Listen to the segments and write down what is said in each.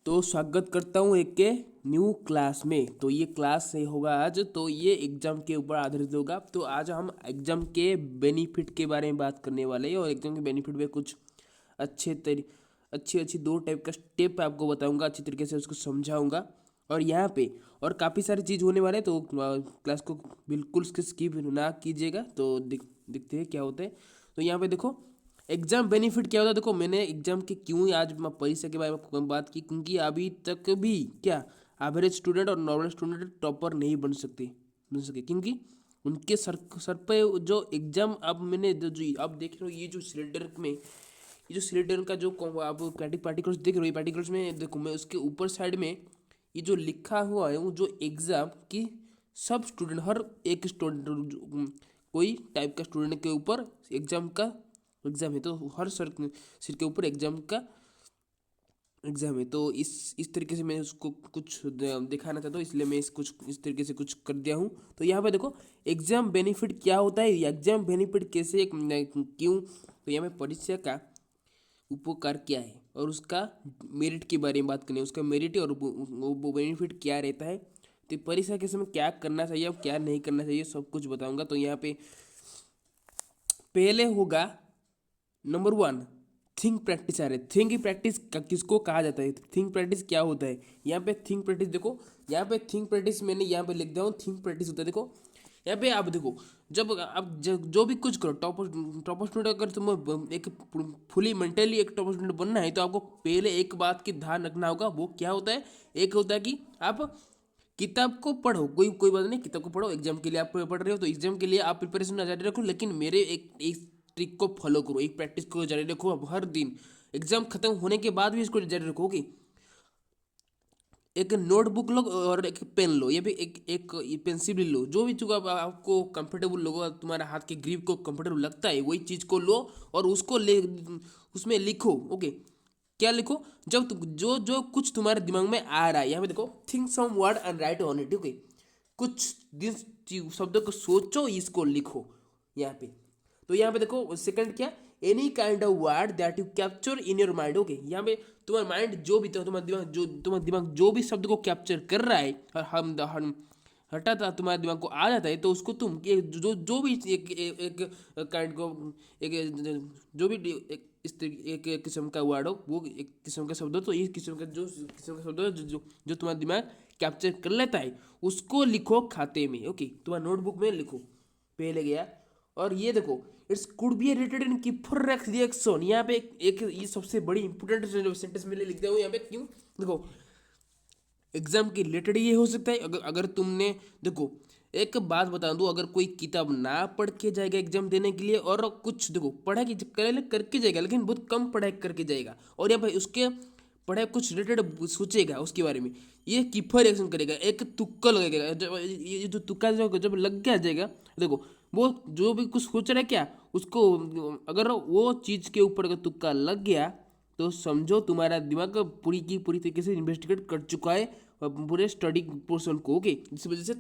तो स्वागत करता हूँ एक के न्यू क्लास में। तो ये क्लास से होगा आज, तो ये एग्जाम के ऊपर आधारित होगा। तो आज हम एग्जाम के बेनिफिट के बारे में बात करने वाले हैं और एग्जाम के बेनिफिट में कुछ अच्छे तरी अच्छी अच्छी दो टाइप का स्टेप आपको बताऊंगा, अच्छी तरीके से उसको समझाऊंगा। और यहाँ पे और काफ़ी सारी चीज़ होने वाले हैं, तो क्लास को बिल्कुल स्किप ना कीजिएगा। तो दिखते हैं क्या होता है। तो यहाँ पे देखो एग्जाम बेनिफिट क्या होता है। देखो मैंने एग्जाम के क्यों आज मैं परीक्षा के बारे में बात की, क्योंकि अभी तक भी क्या एवरेज स्टूडेंट और नॉर्मल स्टूडेंट टॉपर नहीं बन सके, क्योंकि उनके सर पे जो एग्जाम अब मैंने जो अब देख रहे हो, ये जो सिलेंडर का जो आप पार्टिकल्स देख रहे हो, ये पार्टिकल्स में देखो मैं उसके ऊपर साइड में ये जो लिखा हुआ है वो जो एग्जाम की सब स्टूडेंट हर एक स्टूडेंट कोई टाइप का स्टूडेंट के ऊपर एग्जाम है। तो हर सिर के ऊपर एग्जाम है। तो इस तरीके से मैं उसको कुछ दिखाना चाहता हूँ, इसलिए मैं कुछ इस तरीके से कुछ कर दिया हूँ। तो यहाँ पे देखो एग्जाम बेनिफिट क्या होता है, एग्जाम बेनिफिट कैसे क्यों। तो यहाँ पे परीक्षा का उपकार क्या है और उसका मेरिट के बारे में बात करनी है, उसका मेरिट और वो बेनिफिट क्या रहता है। तो परीक्षा के समय क्या करना चाहिए और क्या नहीं करना चाहिए सब कुछ बताऊंगा। तो यहाँ पे पहले होगा नंबर वन, थिंक प्रैक्टिस। आ रहे थिंक प्रैक्टिस किसको कहा जाता है, थिंक प्रैक्टिस क्या होता है। यहाँ पे थिंक प्रैक्टिस देखो, यहाँ पे थिंक प्रैक्टिस मैंने यहाँ पे लिख दिया हूँ। थिंक प्रैक्टिस होता है, देखो यहाँ पे आप देखो, जब आप जो भी कुछ करो, टॉप स्टूडेंट अगर तुम एक फुली मेंटली एक टॉप स्टूडेंट बनना है, तो आपको पहले एक बात की ध्यान रखना होगा। वो क्या होता है, एक होता है कि आप किताब को पढ़ो, कोई बात नहीं, किताब को पढ़ो। एग्जाम के लिए आप पढ़ रहे हो तो एग्जाम के लिए आप प्रिपरेशन जारी रखो, लेकिन मेरे एक ट्रिक को फॉलो करो, एक प्रैक्टिस को जारी रखो। अब हर दिन एग्जाम खत्म होने के बाद भी इसको जारी रखो कि एक नोटबुक लो और एक पेन लो, ये भी एक पेंसिल भी लो, जो भी चीज़ आपको कंफर्टेबल लोगो, तुम्हारा हाथ के ग्रिप को कंफर्टेबल लगता है वही चीज़ को लो और उसको ले उसमें लिखो। ओके, क्या लिखो, जब जो जो कुछ तुम्हारे दिमाग में आ रहा है, यहाँ पे देखो think some word and write on it. Okay, कुछ दिन शब्दों को सोचो, इसको लिखो यहाँ पे। तो यहाँ पे देखो सेकंड क्या, any kind of word that you capture in your mind. Okay, यहाँ पे तुम्हारा माइंड जो भी तुम्हारा दिमाग जो भी शब्द को कैप्चर कर रहा है और हम हटाता तुम्हारे दिमाग को आ जाता है, तो उसको तुम जो भी एक काइंड को एक जो भी एक किस्म का वर्ड हो, वो एक किस्म का शब्द हो, तो इस किस्म का शब्द हो जो तुम्हारा दिमाग कैप्चर कर लेता है, उसको लिखो खाते में। ओके, तुम्हारा नोटबुक में लिखो, पहले गया। और ये देखो, it's could be related in keeper reaction. यहाँ पे एक ये सबसे बड़ी इंपोर्टेंट सेंटेंस मैंने लिख दिया हूँ यहाँ पे, क्यों देखो एग्जाम के रिलेटेड ये हो सकता है। अगर तुमने देखो, एक बात बता दूं, अगर कोई किताब ना पढ़ के जाएगा एग्जाम देने के लिए और कुछ देखो पढ़ाई करके जाएगा, लेकिन बहुत कम पढ़ाई करके जाएगा, और यहाँ भाई उसके पढ़ाई कुछ रिलेटेड सोचेगा उसके बारे में, ये कीपर रिएक्शन करेगा, एक तुक्का लगेगा। जब ये जो तुक्का जब लग गया जाएगा, देखो वो जो भी कुछ सोच रहा है क्या, उसको अगर वो चीज़ के ऊपर अगर तुक्का लग गया, तो समझो तुम्हारा दिमाग पूरी की पूरी तरीके से इन्वेस्टिगेट कर चुका है पूरे स्टडी पोर्शन को। ओके, इस वजह से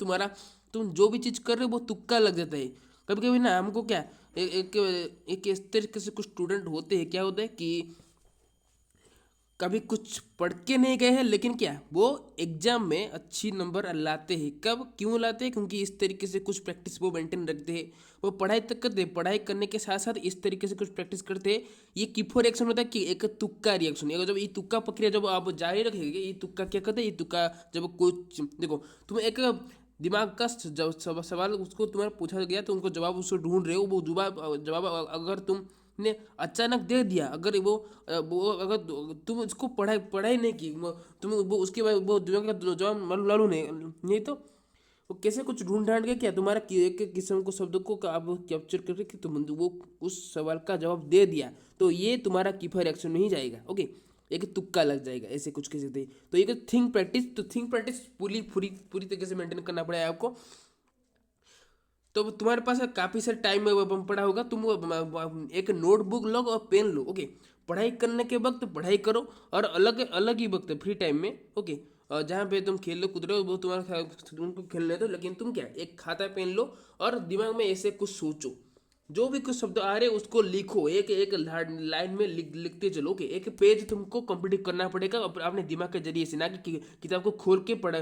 तुम जो भी चीज़ कर रहे हो वो तुक्का लग जाता है। कभी कभी ना हमको क्या एक इस तरीके से कुछ स्टूडेंट होते हैं, क्या होता है कि कभी कुछ पढ़ के नहीं गए हैं, लेकिन क्या वो एग्जाम में अच्छी नंबर लाते हैं। कब क्यों लाते हैं, क्योंकि इस तरीके से कुछ प्रैक्टिस वो मेंटेन रखते हैं। वो पढ़ाई तक करते हैं, पढ़ाई करने के साथ साथ इस तरीके से कुछ प्रैक्टिस करते हैं। ये किफो रिएक्शन होता है कि एक तुक्का रिएक्शन। अगर जब ये तुक्का प्रक्रिया जब आप जारी रखेंगे, ये तुक्का क्या करते हैं, ये तुक्का जब कुछ देखो तुम एक दिमाग का जब सवाल उसको तुम्हारा पूछा गया, तो उनको जवाब उसको ढूंढ रहे हो, वो जवाब अगर तुम ने अचानक दे दिया, अगर वो अगर तुम उसको पढ़ाई नहीं की, तुम वो उसके बाद वो दिमाग का जवाब मालूम नहीं तो वो कैसे कुछ ढूंढ ढांड के क्या तुम्हारा एक किस्म को शब्द को आप कैप्चर करके कि तुम वो उस सवाल का जवाब दे दिया, तो ये तुम्हारा कीपर रिएक्शन नहीं जाएगा। ओके, एक तुक्का लग जाएगा, ऐसे कुछ कह सकते हैं। तो ये थिंक प्रैक्टिस, तो थिंक प्रैक्टिस पूरी पूरी पूरी तरीके से मेंटेन करना पड़ेगा आपको। तो तुम्हारे पास काफ़ी सारे टाइम पड़ा होगा, तुम एक नोटबुक लो और पेन लो। ओके, पढ़ाई करने के वक्त पढ़ाई करो, और अलग अलग ही वक्त फ्री टाइम में। ओके, और जहाँ पे तुम खेल लो कूद रहे हो वो तुमको खेलने दो, लेकिन तुम क्या एक खाता पेन लो और दिमाग में ऐसे कुछ सोचो। जो भी कुछ शब्द आ रहे हैं उसको लिखो, एक एक लाइन में लिखते चलो। ओके, एक पेज तुमको कंप्लीट करना पड़ेगा अपने दिमाग के जरिए से, ना कि किताब को खोल के पढ़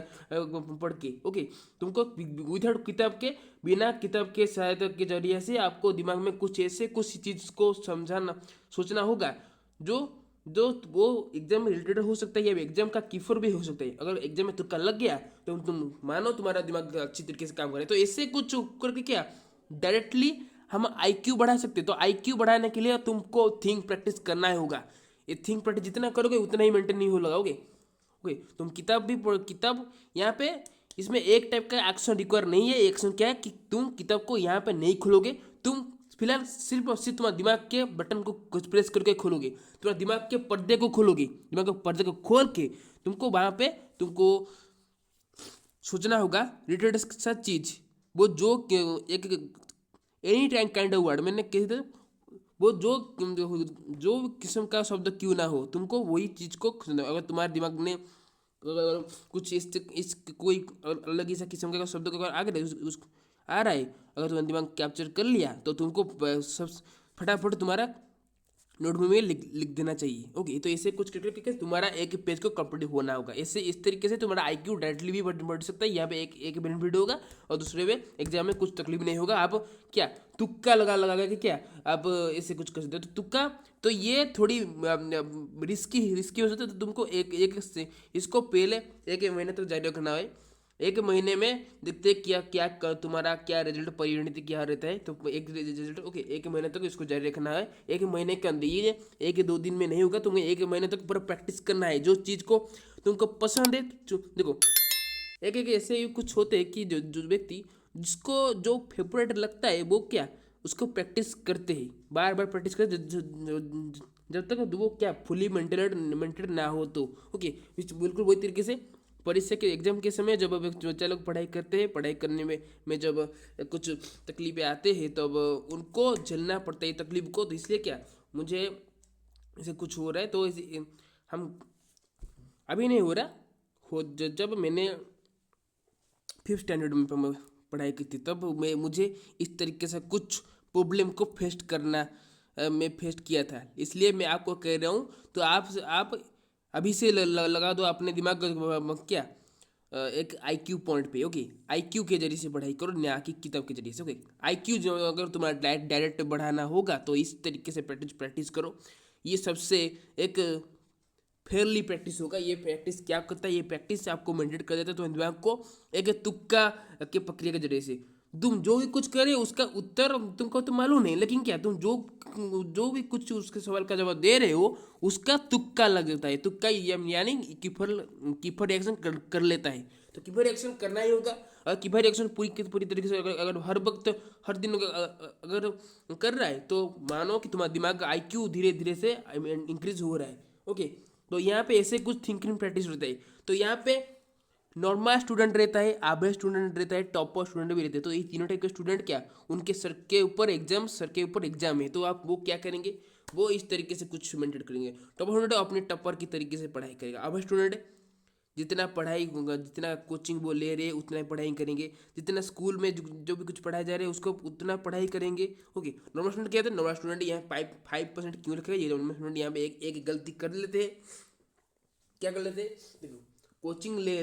के। ओके, तुमको विदाउट किताब के, बिना किताब के सहायता के जरिए से आपको दिमाग में कुछ ऐसे कुछ चीज को समझाना सोचना होगा जो जो वो एग्जाम में रिलेटेड हो सकता है, या एग्जाम का कीफर भी हो सकता है। अगर एग्जाम में तुक्का लग गया तो तुम मानो तुम्हारा दिमाग अच्छी तरीके से काम करे। तो ऐसे कुछ करके क्या डायरेक्टली हम आईक्यू बढ़ा सकते हैं। तो आईक्यू बढ़ाने के लिए तुमको थिंक प्रैक्टिस करना ही होगा। ये थिंक प्रैक्टिस जितना करोगे उतना ही मेंटेन नहीं हो लगाओगे। ओके, तुम किताब भी पढ़, किताब यहाँ पे इसमें एक टाइप का एक्शन रिक्वायर नहीं है। एक्शन क्या है कि तुम किताब को यहाँ पे नहीं खोलोगे, तुम फिलहाल सिर्फ और सिर्फ तुम्हारे दिमाग के बटन को कुछ प्रेस करके खोलोगे, तुम्हारे दिमाग के पर्दे को खोलोगे। दिमाग के पर्दे को खोल के तुमको वहाँ पे तुमको सोचना होगा रिलेटेड सच चीज, वो जो एक any time kind of word मैंने कही थे, वो जो किस्म का शब्द क्यों ना हो, तुमको वही चीज को अगर तुम्हारे दिमाग में अगर कुछ इस कोई अलग ही सा किस्म का शब्द को अगर आ गया आ रहा है, अगर तुम्हारा दिमाग कैप्चर कर लिया तो तुमको सब फटाफट तुम्हारा नोटबुक में लिख देना चाहिए। ओके, तो ऐसे कुछ करके तुम्हारा एक पेज को कंप्लीट होना होगा। ऐसे इस तरीके से तुम्हारा आईक्यू डायरेक्टली भी बढ़ सकता है। यहाँ पे एक बेनिफिट होगा और दूसरे में एग्जाम में कुछ तकलीफ नहीं होगा। आप क्या तुक्का लगा के क्या आप ऐसे कुछ कर सकते हो। तो तुक्का तो ये थोड़ी रिस्की हो सकता है। तो तुमको एक से इसको पहले एक महीने तक जारी रखना है। एक महीने में देखते क्या क्या तुम्हारा क्या रिजल्ट परिणति क्या रहता है। तो एक रिजल्ट ओके, एक महीने तक इसको जारी रखना है। एक महीने के अंदर ये एक दो दिन में नहीं होगा, तुम्हें एक महीने तक पूरा प्रैक्टिस करना है। जो चीज़ को तुमको पसंद है, देखो एक एक ऐसे कुछ होते हैं कि जो व्यक्ति जिसको जो फेवरेट लगता है वो क्या उसको प्रैक्टिस करते हैं, बार बार प्रैक्टिस करते जब तक वो क्या फुली मेंटेड ना हो। तो ओके, बिल्कुल वही तरीके से परीक्षा के एग्जाम के समय जब बच्चा लोग पढ़ाई करते हैं, पढ़ाई करने में जब कुछ तकलीफें आते हैं तब उनको झेलना पड़ता है तकलीफ को। तो इसलिए क्या मुझे ऐसे कुछ हो रहा है तो हम अभी नहीं हो रहा हो जब मैंने 5th स्टैंडर्ड में पढ़ाई की थी तब मुझे इस तरीके से कुछ प्रॉब्लम को मैं फेस किया था। इसलिए मैं आपको कह रहा हूँ। तो आप अभी से लगा दो अपने दिमाग क्या एक आईक्यू पॉइंट पे। ओके, आईक्यू के जरिए से पढ़ाई करो, ना कि किताब के जरिए से। ओके, आईक्यू जो अगर तुम्हारा डायरेक्ट बढ़ाना होगा तो इस तरीके से प्रैक्टिस करो। ये सबसे एक फेयरली प्रैक्टिस होगा। ये प्रैक्टिस क्या करता है, ये प्रैक्टिस आपको मेंटेन कर देता है तो दिमाग को एक तुक्का के प्रक्रिया के जरिए से तुम जो भी कुछ करे उसका उत्तर तुमको तो मालूम नहीं, लेकिन क्या तुम जो भी कुछ उसके सवाल का जवाब दे रहे हो उसका तुक्का लग जाता है। तुक्का यानी कीपर रिएक्शन कर लेता है। तो कीपर रिएक्शन करना ही होगा। और कीपर रिएक्शन पूरी तरीके से अगर हर वक्त हर दिन अगर कर रहा है तो मानो कि तुम्हारा दिमाग का आईक्यू धीरे धीरे से इंक्रीज हो रहा है। ओके, तो यहाँ पे ऐसे कुछ थिंकिंग प्रैक्टिस रहता है। तो यहाँ पे नॉर्मल स्टूडेंट रहता है, एवरेज स्टूडेंट रहता है, टॉपर स्टूडेंट भी रहते हैं। तो ये तीनों टाइप के स्टूडेंट क्या उनके सर के ऊपर एग्जाम है। तो आप वो क्या करेंगे, वो इस तरीके से कुछ मेंटेन करेंगे। टॉपर स्टूडेंट अपने टॉपर की तरीके से पढ़ाई करेगा। एवरेज स्टूडेंट जितना पढ़ाई होगा, जितना कोचिंग वो ले रहे हैं उतना ही पढ़ाई करेंगे, जितना स्कूल में जो भी कुछ पढ़ाया जा रहा है उसको उतना पढ़ाई करेंगे। ओके, नॉर्मल स्टूडेंट क्या था, नॉर्मल स्टूडेंट यहाँ 5% क्यों रखेगा, ये नॉर्मल स्टूडेंट यहाँ पे एक गलती कर लेते हैं। क्या कर लेते हैं, देखो कोचिंग ले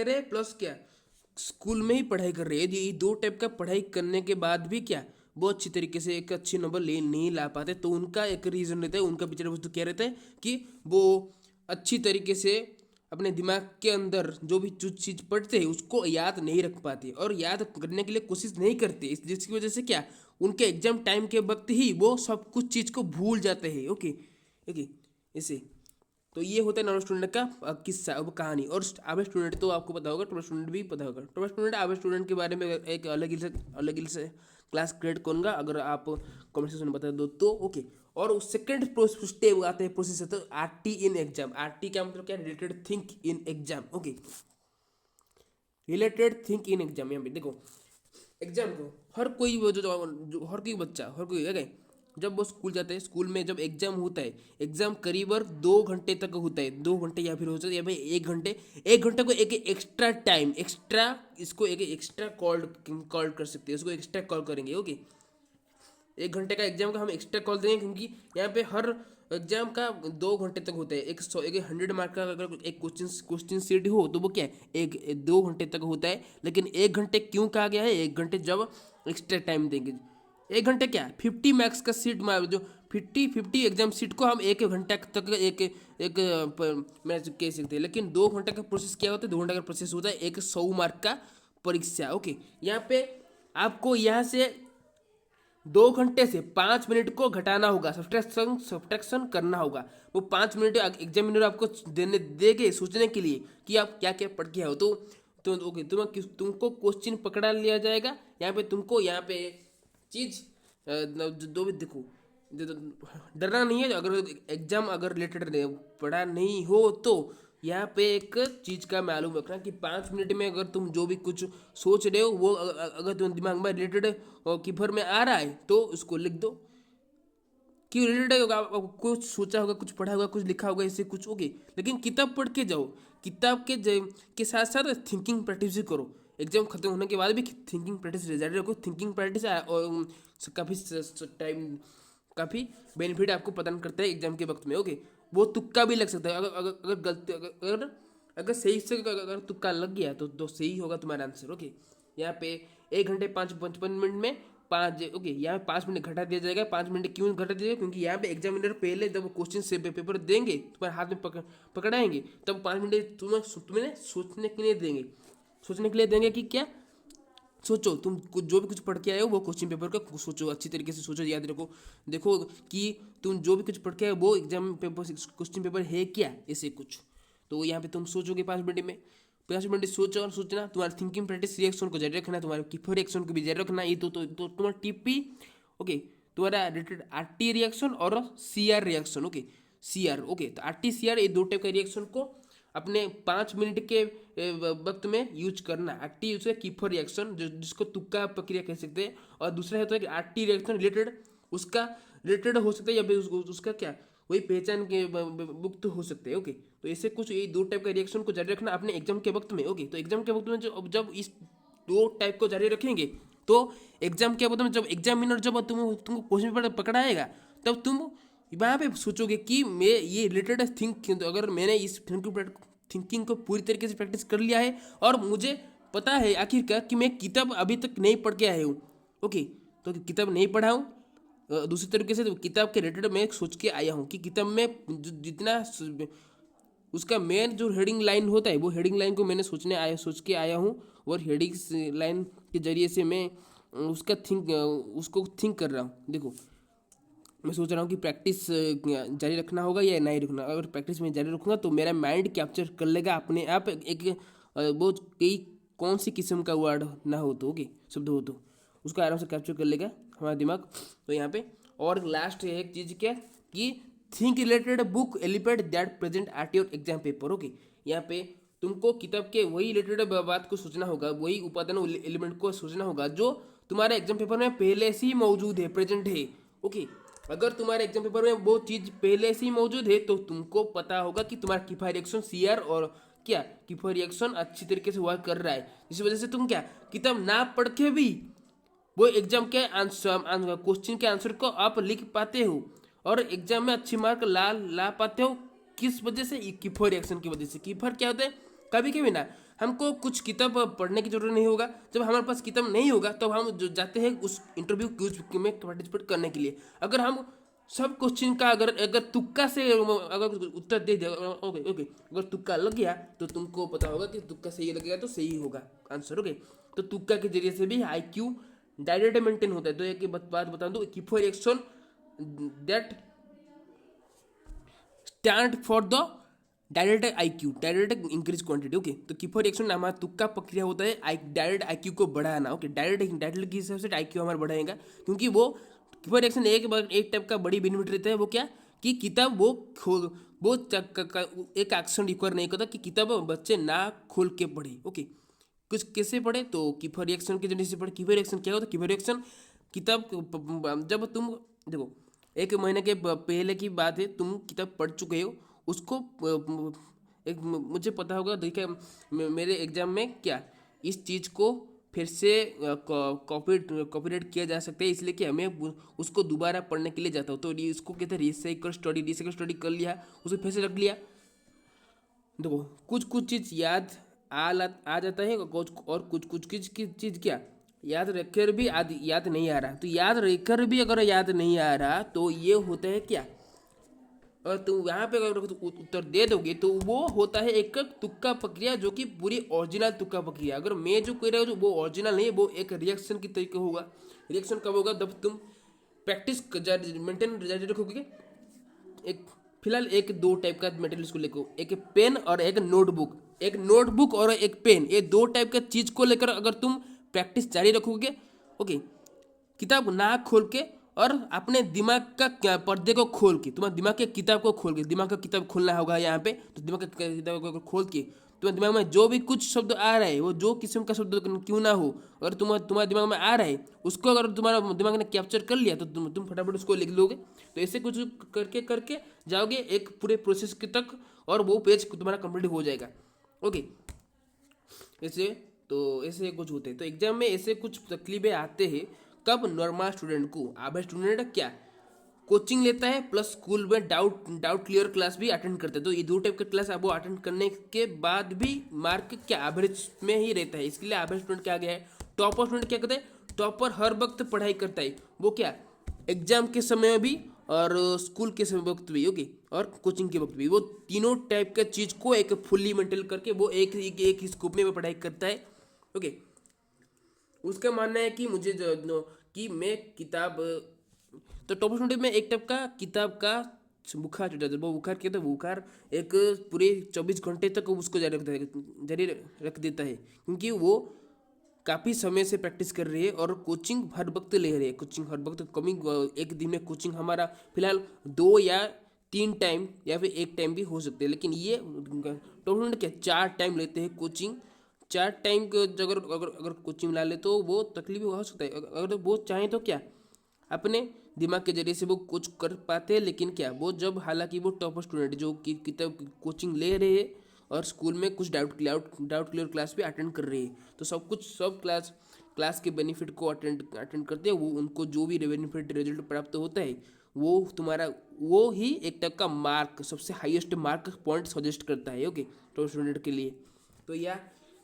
रहे प्लस क्या स्कूल में ही पढ़ाई कर रहे हैं। ये दो टाइप का पढ़ाई करने के बाद भी क्या वो अच्छी तरीके से एक अच्छे नंबर ले नहीं ला पाते। तो उनका एक रीज़न रहता है, उनका पिछले वस्तु क्या रहता है कि वो अच्छी तरीके से अपने दिमाग के अंदर जो भी जो चीज़ पढ़ते हैं उसको याद नहीं रख पाते और याद करने के लिए कोशिश नहीं करते। जिसकी वजह से क्या उनके एग्जाम टाइम के वक्त ही वो सब कुछ चीज़ को भूल जाते हैं। ओके ओके, इसे तो ये होता है नॉर्मल स्टूडेंट का किस्सा अब कहानी। और आवे स्टूडेंट तो आपको पता होगा, टॉपर स्टूडेंट भी पता होगा। टॉपर स्टूडेंट आवे स्टूडेंट के बारे में एक अलग ही से क्लास क्रिएट करूँगा अगर आप कमेंट सेक्शन में बता दो तो। ओके, और सेकंड स्टेप आते हैं प्रोसेस तो आरटी इन एग्जाम। आरटी का मतलब क्या, related think in exam. Okay, related think in exam. यहाँ पे देखो एग्जाम को हर कोई हर कोई बच्चा हर कोई जब वो स्कूल जाते हैं, स्कूल में जब एग्जाम होता है, एग्जाम करीब 2 घंटे तक होता है, 2 घंटे या फिर हो सकता है या फिर 1 घंटे, 1 घंटे को एक एक्स्ट्रा टाइम, एक्स्ट्रा, इसको एक एक्स्ट्रा कॉल कॉल कर सकते हैं, इसको एक्स्ट्रा कॉल करेंगे। ओके, 1 घंटे का एग्जाम का हम एक्स्ट्रा कॉल देंगे, क्योंकि यहाँ पे हर एग्जाम का 2 घंटे तक होता है। एक 100 मार्क का अगर एक क्वेश्चन सीट हो तो वो क्या है, 2 घंटे तक होता है। लेकिन 1 घंटे क्यों कहा गया है, 1 घंटे जब एक्स्ट्रा टाइम देंगे। 1 घंटे क्या, 50 मार्क्स का सीट जो 50 एग्जाम सीट को हम 1 घंटे तक मैं कह सकते हैं। लेकिन 2 घंटे का प्रोसेस क्या होता है, 2 घंटे का प्रोसेस होता है एक 100 मार्क का परीक्षा। ओके, यहाँ पे आपको यहाँ से 2 घंटे से 5 मिनट को घटाना होगा, सब्ट्रैक्शन करना होगा। वो 5 मिनट एग्जामिनर आपको देने देंगे सोचने के लिए कि आप क्या क्या पढ़ के आओ। तो ओके, तुमको क्वेश्चन पकड़ा लिया जाएगा। यहाँ पे तुमको यहाँ पे चीज दो भी देखो, डरना नहीं है। अगर एग्जाम अगर रिलेटेड पढ़ा नहीं हो तो यहाँ पे एक चीज का मालूम रखना कि 5 मिनट में अगर तुम जो भी कुछ सोच रहे हो वो अगर तुम दिमाग में रिलेटेड कीपर में आ रहा है तो उसको लिख दो कि रिलेटेड होगा। कुछ सोचा होगा, कुछ पढ़ा होगा, कुछ लिखा होगा, इससे कुछ ओके। लेकिन किताब पढ़ के जाओ, किताब के साथ साथ थिंकिंग प्रैक्टिस भी करो। एग्जाम खत्म होने के बाद भी थिंकिंग प्रैक्टिस जारी रखो। थिंकिंग प्रैक्टिस और काफ़ी टाइम, काफ़ी बेनिफिट आपको प्रदान करता है एग्जाम के वक्त में। ओके, वो तुक्का भी लग सकता है। अगर अगर अगर गलती अगर अगर सही से अगर तुक्का लग गया तो सही होगा तुम्हारा आंसर। ओके, यहाँ पे 1 घंटे 55 मिनट में 5, ओके, यहाँ पे 5 मिनट घटा दिया जाएगा। 5 मिनट क्यों घटा दिया जाएगा, क्योंकि यहाँ पे एग्जामिनर पहले जब क्वेश्चन से पेपर देंगे तुम्हारे हाथ में पकड़ाएंगे, तब 5 मिनट तुम्हें सोचने के लिए देंगे। सोचने के लिए देंगे कि क्या, सोचो तुम कुछ जो भी कुछ पढ़ के आए हो वो क्वेश्चन पेपर का सोचो, अच्छी तरीके से सोचो, याद रखो। देखो कि तुम जो भी कुछ पढ़ के आए वो एग्जाम पेपर क्वेश्चन पेपर है क्या, ऐसे कुछ। तो यहाँ पे तुम सोचोगे 5 मिनट में, 5 मिनट सोचो और सोचना। तुम्हारा थिंकिंग प्रैक्टिस रिएक्शन को जारी रखना, तुम्हारे कीपर रिएक्शन को भी जारी रखना। ये तो तुम्हारा टीपी, ओके, तुम्हारा रिलेटेड आरटी रिएक्शन और CR reaction. Okay, CR, okay, तो आरटी सीआर ये 2 टाइप का रिएक्शन को अपने 5 मिनट के वक्त में यूज करना। आरटी यूज है कीपर रिएक्शन, जिसको तुक्का प्रक्रिया कह सकते हैं, और दूसरा होता है कि आरटी रिएक्शन रिलेटेड, उसका रिलेटेड हो सकता है या फिर उसका क्या वही पहचान के मुक्त हो सकते हैं। ओके, तो ऐसे कुछ ये 2 टाइप का रिएक्शन को जारी रखना अपने एग्जाम के वक्त में। ओके, तो एग्जाम के वक्त में जब इस 2 टाइप को जारी रखेंगे तो एग्जाम के वक्त में जब एग्जामिनर जब तुमको क्वेश्चन पेपर पकड़ाएगा तब तुम वहाँ पे सोचोगे कि मैं ये रिलेटेड थिंक, अगर मैंने इस थिंकिंग को पूरी तरीके से प्रैक्टिस कर लिया है और मुझे पता है आखिरकार कि मैं किताब अभी तक नहीं पढ़ के आया हूँ। ओके, तो किताब नहीं पढ़ा हूँ, दूसरी तरीके से तो किताब के रिलेटेड मैं सोच के आया हूँ कि किताब में जितना उसका मेन जो हेडिंग लाइन होता है वो हेडिंग लाइन को मैंने सोच के आया हूँ, और हेडिंग लाइन के जरिए से मैं उसको थिंक कर रहा हूँ। देखो, मैं सोच रहा हूँ कि प्रैक्टिस जारी रखना होगा या नहीं रखना। अगर प्रैक्टिस में जारी रखूँगा तो मेरा माइंड कैप्चर कर लेगा अपने आप एक बहुत कई कौन सी किस्म का वर्ड ना हो तो, ओके, शब्द हो तो उसको आराम से कैप्चर कर लेगा हमारा दिमाग। तो यहाँ पे और लास्ट है एक चीज़ क्या कि think related book element that present at your exam paper. Okay, यहाँ पे तुमको किताब के वही रिलेटेड बात को सोचना होगा, वही उपादान एलिमेंट को सोचना होगा जो तुम्हारे एग्जाम पेपर में पहले से ही मौजूद है, प्रेजेंट है। ओके, अगर तुम्हारे एग्जाम पेपर में वो चीज़ पहले से ही मौजूद है तो तुमको पता होगा कि तुम्हारा किफायत रिएक्शन सीआर और क्या किफायत रिएक्शन अच्छी तरीके से वर्क कर रहा है। इस वजह से तुम क्या किताब ना पढ़ के भी वो एग्जाम के आंसर क्वेश्चन के आंसर को आप लिख पाते हो और एग्जाम में अच्छी मार्क ला पाते हो। किस वजह से, किफायत रिएक्शन की वजह से। किफायत क्या होता है, कभी कभी ना हमको कुछ किताब पढ़ने की जरूरत नहीं होगा, जब हमारे पास किताब नहीं होगा तब हम जो जाते हैं उस इंटरव्यू क्विज में पार्टिसिपेट करने के लिए। अगर हम सब क्वेश्चन का अगर तुक्का से अगर उत्तर दे दिया, ओके ओके, अगर तुक्का लग गया तो तुमको पता होगा कि तुक्का सही लगेगा तो सही होगा आंसर। ओके, तो तुक्का के जरिए से भी IQ डायरेक्ट मेंटेन होता है। तो एक बात बता दूं, किफायत reaction that stand for the direct IQ, direct increase quantity. Okay, तो किफायत रिएक्शन हमारा तुक्का प्रक्रिया होता है डायरेक्ट IQ को बढ़ाना। ओके, डायरेक्ट के हिसाब से IQ हमारा बढ़ाएगा, क्योंकि वो किफायत रिएक्शन एक टाइप का बड़ी बेनिफिट रहता है। वो क्या कि किताब वो एक एक्शन रिक्वायर नहीं करता कि किताब बच्चे ना खोल के पढ़े। ओके, कुछ कैसे पढ़े तो किफायत रिएक्शन के जरिए से पढ़े। किफायत रिएक्शन क्या होता है, किफायत रिएक्शन किताब जब तुम देखो एक महीने के पहले की बात है, तुम किताब पढ़ चुके हो उसको। मुझे पता होगा, देखिए मेरे एग्जाम में क्या इस चीज़ को फिर से कॉपीराइट किया जा सकता है, इसलिए कि हमें उसको दोबारा पढ़ने के लिए जाता हूँ। तो इसको कहते हैं रिसाइकल स्टडी कर लिया, उसको फिर से रख लिया। देखो कुछ कुछ चीज़ याद आ जाता है, और कुछ कुछ चीज़ क्या याद रखकर भी याद नहीं आ रहा। तो याद रखकर भी अगर याद नहीं आ रहा तो ये होता है क्या, और तुम यहाँ पे अगर उत्तर दे दोगे तो वो होता है एक तुक्का प्रक्रिया, जो कि पूरी ओरिजिनल तुक्का प्रक्रिया। अगर मैं जो कह रहा हूँ वो ओरिजिनल नहीं है, वो एक रिएक्शन की तरीके होगा। रिएक्शन कब होगा, जब तुम प्रैक्टिस मेंटेन जारी रखोगे। एक फिलहाल एक दो टाइप का मटेरियल्स को लेकर, एक पेन और एक नोटबुक। एक नोटबुक और एक पेन, ये दो टाइप का चीज को लेकर अगर तुम प्रैक्टिस जारी रखोगे, ओके, किताब ना खोल के और अपने दिमाग का पर्दे को खोल के, तुम्हारे दिमाग के किताब को खोल के, दिमाग का किताब खोलना होगा यहाँ पे। तो दिमाग का किताब को खोल के तुम्हारे दिमाग में जो भी कुछ शब्द आ रहा है, वो जो किस्म का शब्द क्यों ना हो, अगर तुम्हारे दिमाग में आ रहा है, उसको अगर तुम्हारा दिमाग ने कैप्चर कर लिया तो तुम फटाफट उसको लिख लोगे। तो ऐसे कुछ करके करके जाओगे एक पूरे प्रोसेस के तक, और वो पेज तुम्हारा कंप्लीट हो जाएगा। ओके, ऐसे तो ऐसे कुछ होते हैं। तो एग्जाम में ऐसे कुछ तकलीफें आते हैं। कब नॉर्मल स्टूडेंट को, आधा स्टूडेंट क्या कोचिंग लेता है प्लस स्कूल में डाउट क्लियर क्लास भी अटेंड करता है। तो ये दो टाइप का क्लास आप वो अटेंड करने के बाद भी मार्क क्या एवरेज में ही रहता है। इसके लिए एवरेज स्टूडेंट क्या गया है, टॉपर स्टूडेंट क्या करता है, टॉपर हर वक्त पढ़ाई करता है, वो क्या एग्जाम के समय भी और स्कूल के समय वक्त भी, ओके, और कोचिंग के वक्त भी। वो तीनों टाइप का चीज़ को एक फुल्ली मेंटेन करके वो एक ही स्कोप में वो पढ़ाई करता है। ओके, उसका मानना है कि मुझे कि मैं किताब, तो टॉप स्टूडेंट में एक टाइप का किताब का बुखार चढ़ जाता है। वो बुखार क्या था, बुखार एक पूरे 24 घंटे तक उसको जारी रख देता है, क्योंकि वो काफ़ी समय से प्रैक्टिस कर रही है और कोचिंग हर वक्त ले रही है। कोचिंग हर वक्त कमी, एक दिन में कोचिंग हमारा फिलहाल 2 या 3 टाइम या फिर एक टाइम भी हो सकते हैं, लेकिन ये टॉप स्टूडेंट क्या 4 टाइम लेते हैं कोचिंग। 4 टाइम को अगर अगर अगर कोचिंग ला ले तो वो तकलीफ हो सकता है। अगर वो चाहें तो क्या अपने दिमाग के जरिए से वो कुछ कर पाते हैं, लेकिन क्या वो जब, हालांकि वो टॉप स्टूडेंट जो कि किताब कोचिंग ले रहे हैं और स्कूल में कुछ डाउट क्लियर क्लास भी अटेंड कर रहे हैं, तो सब क्लास के बेनिफिट को अटेंड करते हैं। वो उनको जो भी बेनिफिट रिजल्ट प्राप्त होता है, वो तुम्हारा वो ही एक टाइप का मार्क, सबसे हाईएस्ट मार्क पॉइंट सजेस्ट करता है, ओके, टॉप स्टूडेंट के लिए। तो या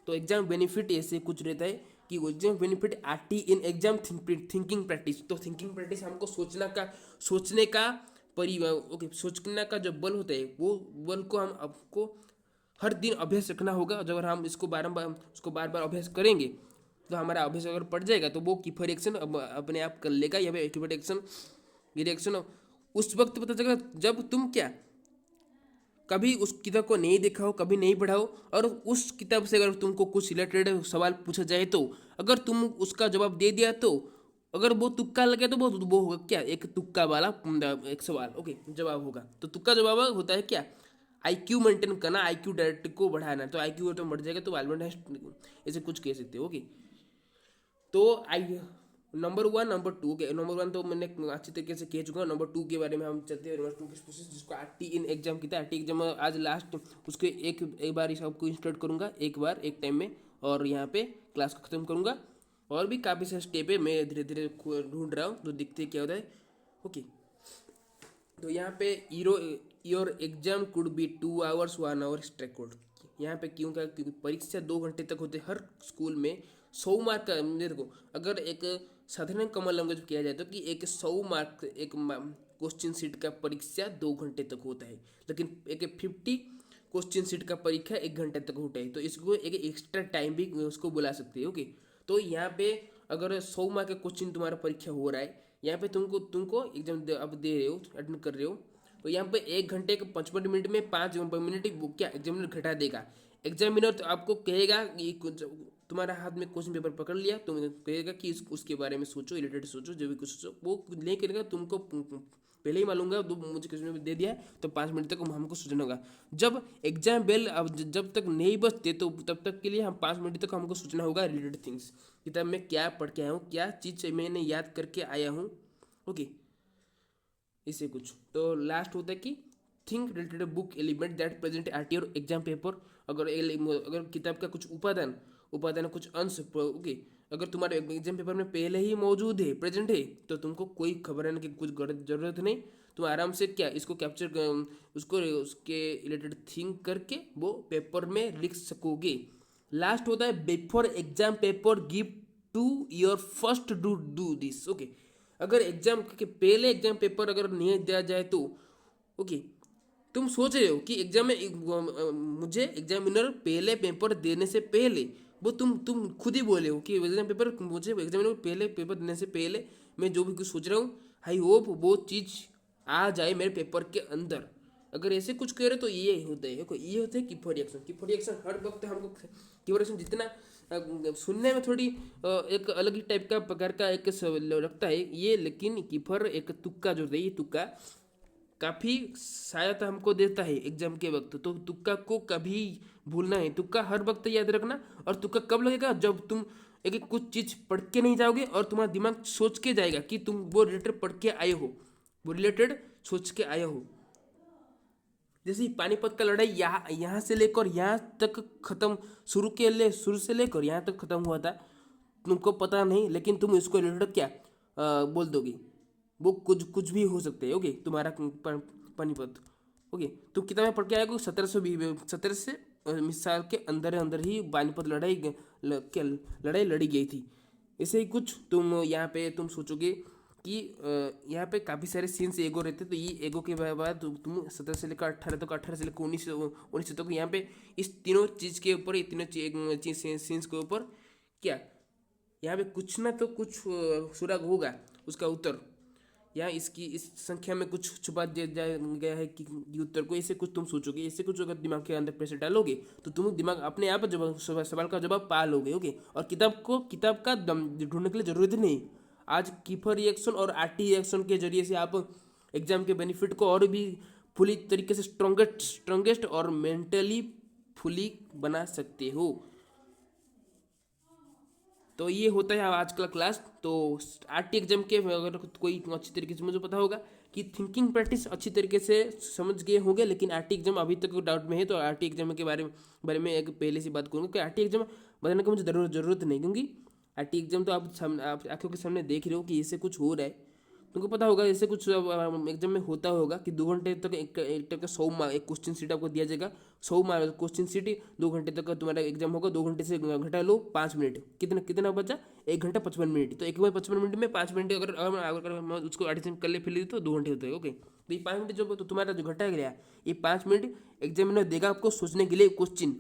तो एग्जाम बेनिफिट ऐसे कुछ रहता है कि एग्जाम बेनिफिट आती इन एग्जाम थिंकिंग प्रैक्टिस। तो थिंकिंग प्रैक्टिस हमको सोचने का ओके, सोचने का जो बल होता है, वो बल को हम आपको हर दिन अभ्यास रखना होगा। अगर हम इसको बार बार अभ्यास करेंगे तो हमारा अभ्यास अगर पड़ जाएगा तो वो कीपर एक्शन अपने आप कर लेगा, या फिर कीपर एक्शन रिएक्शन उस वक्त पता चलेगा जब तुम क्या कभी उस किताब को नहीं देखा हो, कभी नहीं पढ़ा हो, और उस किताब से अगर तुमको कुछ रिलेटेड सवाल पूछा जाए तो अगर तुम उसका जवाब दे दिया तो अगर वो तुक्का लगे तो वो होगा क्या एक तुक्का वाला एक सवाल, ओके, जवाब होगा। तो तुक्का जवाब होता है क्या आईक्यू मेंटेन करना, आईक्यू डायरेक्ट को बढ़ाना। तो आईक्यू तो बढ़ जाएगा, तो अल्बर्ट आइंस्टाइन ऐसे कुछ कह सकते हो, ओके। तो आई नंबर 1 नंबर 2, ओके, नंबर 1 तो मैंने अच्छी तरीके से कह चुका हूँ। नंबर 2 के बारे में हम चलते हैं। नंबर 2 की प्रोसेस जिसको आरटी इन एग्जाम की था, आरटी एग्जाम आज लास्ट, उसके एक बार इस आपको इंस्टॉल करूँगा एक बार एक टाइम में, और यहाँ पे क्लास को ख़त्म करूँगा। और भी काफ़ी सारे स्टेप है, मैं धीरे धीरे ढूंढ रहा हूँ, तो देखते क्या होता है, ओके। तो यहाँ पे your exam could be 2 hours 1 hour स्ट्रेकोड। यहाँ पे क्यों क्या, क्योंकि परीक्षा 2 घंटे तक होते हर स्कूल में। 100 मार्क का देखो, अगर एक साधारण कॉमन लैंग्वेज किया जाए तो कि एक 100 मार्क एक क्वेश्चन सीट का परीक्षा 2 घंटे तक होता है, लेकिन एक 50 क्वेश्चन सीट का परीक्षा 1 घंटे तक होता है। तो इसको एक एक्स्ट्रा टाइम भी उसको बुला सकते हैं, ओके। तो यहाँ पे अगर 100 मार्क का क्वेश्चन तुम्हारा परीक्षा हो रहा है, यहाँ पे तुमको एग्जाम अब दे रहे हो, अटेंड कर रहे हो, तो यहाँ पे 1 घंटे के 55 मिनट में 5 मिनट वो क्या एग्जामिनर घटा देगा। एग्जामिनर तो आपको कहेगा कि तुम्हारा हाथ में क्वेश्चन पेपर पकड़ लिया, तो कहेगा कि उसके बारे में सोचो, रिलेटेड सोचो, जो भी कुछ सोचो, वो नहीं करेगा। तुमको पहले ही मालूम होगा, मुझे क्वेश्चन पेपर दे दिया है तो 5 मिनट तक हमको सोचना होगा। जब एग्जाम बेल अब जब तक नहीं बचते तो तब तक के लिए हम 5 मिनट तक हमको सोचना होगा रिलेटेड थिंग्स, किताब में क्या पढ़ के आया हूँ, क्या चीज़ मैंने याद करके आया हूँ, ओके। इसे कुछ। तो लास्ट होता है कि think related book element that present at your exam paper. अगर किताब का कुछ उपादान उपादान कुछ अंश ओके अगर तुम्हारे एग्जाम पेपर में पहले ही मौजूद है, प्रेजेंट है, तो तुमको कोई खबर आने की कुछ जरूरत नहीं। तुम आराम से क्या इसको कैप्चर उसको उसके रिलेटेड थिंक करके वो पेपर में लिख सकोगे। लास्ट होता है before exam paper give to your first do this okay. अगर एग्जाम के पहले एग्जाम पेपर अगर नहीं दिया जाए तो ओके तुम सोच रहे हो कि एग्जाम में मुझे एग्जामिनर पहले पेपर देने से पहले वो तुम खुद ही बोले हो कि एग्जाम पेपर मुझे एग्जामिनर पहले पेपर देने से पहले मैं जो भी कुछ सोच रहा हूँ आई होप वो चीज़ आ जाए मेरे पेपर के अंदर। अगर ऐसे कुछ कह रहे तो ये होता है ये होता है कीपर रिएक्शन। कीपर रिएक्शन हर वक्त हमको कीपर रिएक्शन जितना सुनने में थोड़ी एक अलग ही टाइप का प्रकार का एक लगता है ये, लेकिन कीपर एक तुक्का जो है ये तुक्का काफ़ी सहायता हमको देता है एग्जाम के वक्त। तो तुक्का को कभी भूलना है, तुक्का हर वक्त याद रखना। और तुक्का कब लगेगा जब तुम एक कुछ चीज़ पढ़ के नहीं जाओगे और तुम्हारा दिमाग सोच के जाएगा कि तुम वो रिलेटेड पढ़ के आए हो, वो रिलेटेड सोच के आए हो। जैसे पानीपत का लड़ाई यहाँ से लेकर यहाँ तक खत्म, शुरू से लेकर यहाँ तक खत्म हुआ था, तुमको पता नहीं, लेकिन तुम इसको रिलेटेड क्या बोल दोगे। वो कुछ भी हो सकते हैं ओके। तुम्हारा पानीपत ओके तुम किताब में पढ़ के आएगा 17 से साल के अंदर ही पानीपत लड़ाई लड़ी गई थी। ऐसे ही कुछ तुम यहाँ पे तुम सोचोगे कि यहाँ पे काफ़ी सारे सीन्स एगो रहते, तो ये एगो के बाद तुम 17 से लेकर 18 तक, 18 से लेकर 19 तक यहाँ पे इस तीनों चीज़ के ऊपर, ये तीनों सीन्स के ऊपर क्या यहाँ पे कुछ ना तो कुछ सुराग होगा उसका उत्तर। यहाँ इस संख्या में कुछ छुपा दिया गया है कि उत्तर को। ऐसे कुछ तुम सोचोगे, ऐसे कुछ अगर दिमाग के अंदर प्रेशर डालोगे तो तुम दिमाग अपने आप जवाब सवाल का जवाब पा लोगे ओके। और किताब का दम ढूंढने के लिए जरूरत नहीं। आज कीपर रिएक्शन और आरटी रिएक्शन के जरिए से आप एग्जाम के बेनिफिट को और भी फुली तरीके से स्ट्रॉन्गेस्ट और मेंटली फुली बना सकते हो। तो ये होता है आज का क्लास। तो आरटी एग्जाम के अगर कोई अच्छी तरीके से मुझे पता होगा कि थिंकिंग प्रैक्टिस अच्छी तरीके से समझ गए होंगे, लेकिन आरटी एग्जाम अभी तक डाउट में है, तो आरटी एग्जाम के बारे में एक पहले से बात करूँगा कि आरटी एग्जाम बताने की मुझे जरूरत नहीं, क्योंकि आरटी एग्जाम तो आप आंखों के सामने देख रहे हो कि इससे कुछ हो रहा है। तुमको पता होगा ऐसे कुछ एग्जाम में होता होगा कि 2 घंटे तक एक टाइप का 100 मार्क एक क्वेश्चन सीट आपको दिया जाएगा। 100 मार्क क्वेश्चन सीट 2 घंटे तक तुम्हारा एग्जाम होगा। 2 घंटे से घटा लो 5 मिनट, कितना बचा 1 घंटा 55 मिनट। तो 1 55 मिनट में 5 मिनट अगर हम उसको एडिशन कर ले फिर तो 2 घंटे होते हैं ओके। तो ये 5 मिनट जो तो तुम्हारा जो घटा गया ये 5 मिनट एग्जामिनर देगा आपको सोचने के लिए क्वेश्चन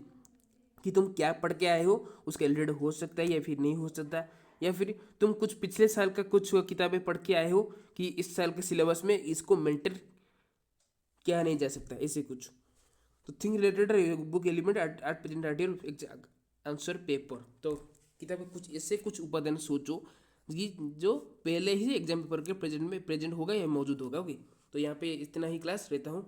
कि तुम क्या पढ़ के आए हो, उसके रिलेटेड हो सकता है या फिर नहीं हो सकता, या फिर तुम कुछ पिछले साल का कुछ किताबें पढ़ के आए हो कि इस साल के सिलेबस में इसको मेंटर क्या नहीं जा सकता, ऐसे कुछ। तो think related book element at present at your answer paper. तो किताब में कुछ ऐसे कुछ उपादान सोचो कि जो पहले ही एग्जाम पेपर के प्रेजेंट होगा या मौजूद होगा ओके। तो यहाँ पे इतना ही क्लास रहता हूँ।